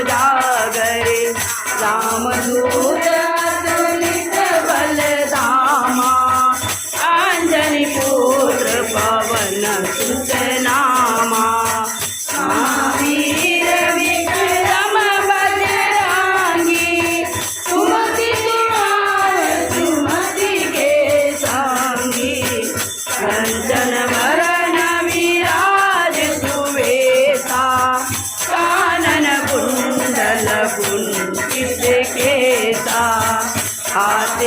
जागरे रामदूत अतुलित बलधामा अंजनी पुत्र पवन सुत नामा महावीर विक्रम बजरंगी सुमति सुमति के संगी कंचन वरण विराज सुवेशा कानन कुंडल कुंचित केसा हाथ